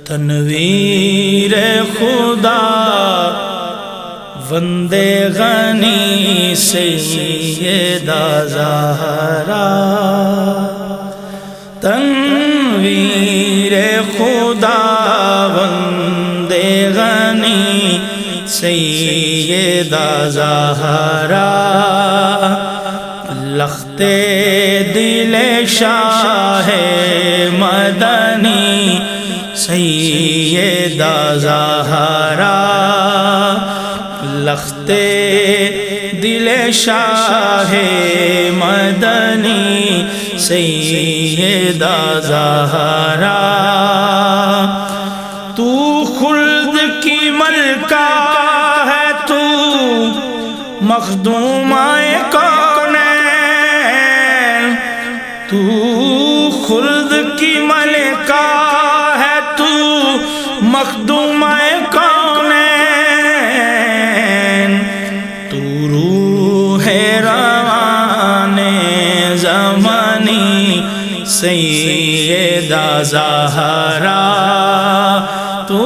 تنویر خدا وندے غنی سیدہ زہرا، تنویر خدا وندے غنی سیدہ زہرا، لخت دل شاہ مدنی سیدہ زہرا، لخت دل شاہ مدنی سیدہ زہرا، تو خلد کی ملکہ ہے، تو مخدومہ کونین، تو خلد کی ملکہ ہے، تو مخدومہ کونین، تو روح روان زمانی سیدہ زہرا، تو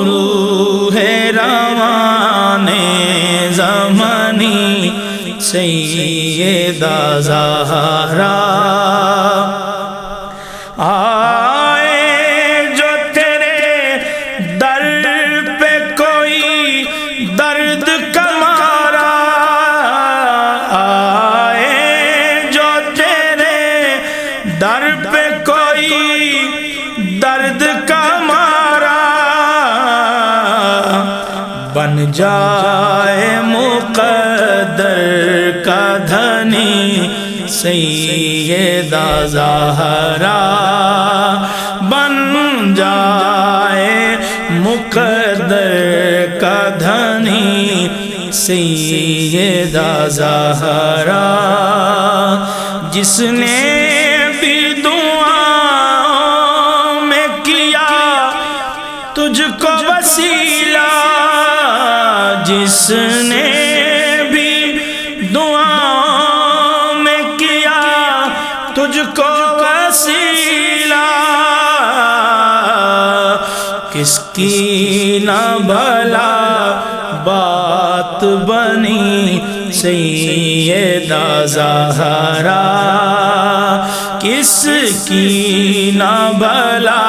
روح روان زمانی سیدہ زہرا، آئے جو تیرے در پہ کوئی درد کا مارا، آئے جو تیرے در پہ کوئی درد کا مارا، بن جائے مقدر کا دھنی سیدہ زہرا، بن جائے مقدر کا دھنی سیدہ زہرا، جس نے بھی دعاؤں میں کیا تجھ کو وسیلہ، جس نے بھی دعاؤں میں کیا تجھ کو وسیلہ، کس کی نہ بھلا بات بنی سیدہ زہرا، کس کی نہ بھلا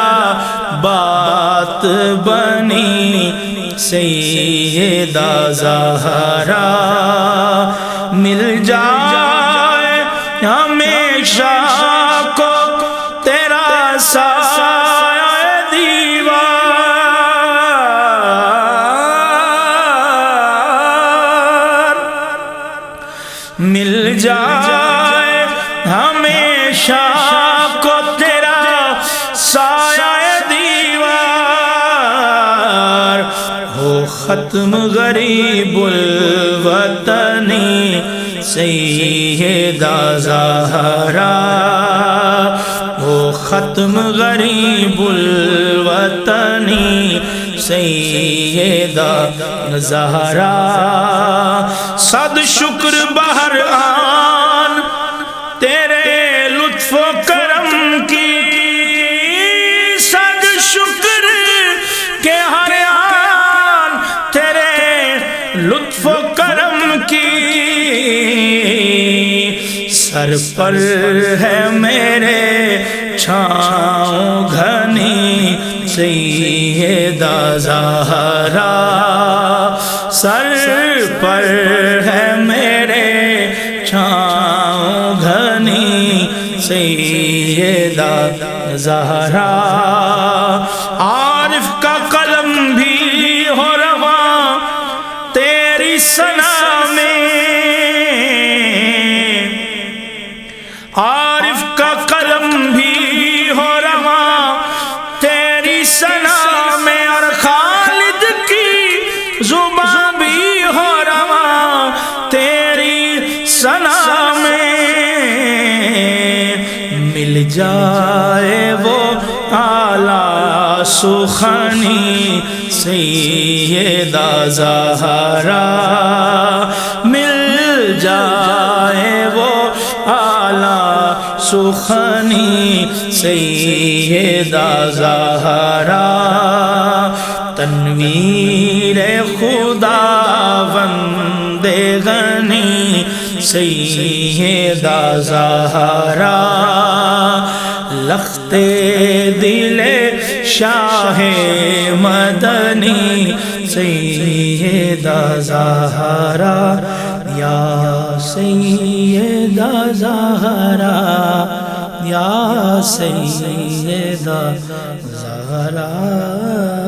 بات بنی سیدہ زہرا، مل جائے ہمیشہ کو تیرا سایہ دیوار، مل جائے ہمیشہ کو تیرا سایہ دیوار، ہو ختم غریب الوطنی سیدہ زہرا، ہو ختم غریب الوطنی سیدہ زہرا، صد شکر بہرآن تیرے لطف و کرم کی، صد شکر کہ ہر آن تیرے لطف و کرم کی، سر پر ہے میرے چھاؤں گھنی سیدہ زہرا، سر پر ہے میرے چھاؤں گھنی سیدہ زہرا، عارف کا قلم بھی ہو رواں تیری ثنا میں، عارف کا قلم بھی ہو رواں تیری ثنا میں، اور خالد کی زبان بھی ہو رواں تیری ثنا میں، مل جائے وہ اعلیٰ سخنی سیدہ زہرا، مل جائے وہ اعلیٰ سخنی سیدہ زہرا تنویر خداوند غنی سیدہ زہرا لخت دل شاہ مدنی سیدہ زہرا یا سیدہ زہرا یا سیدہ زہرا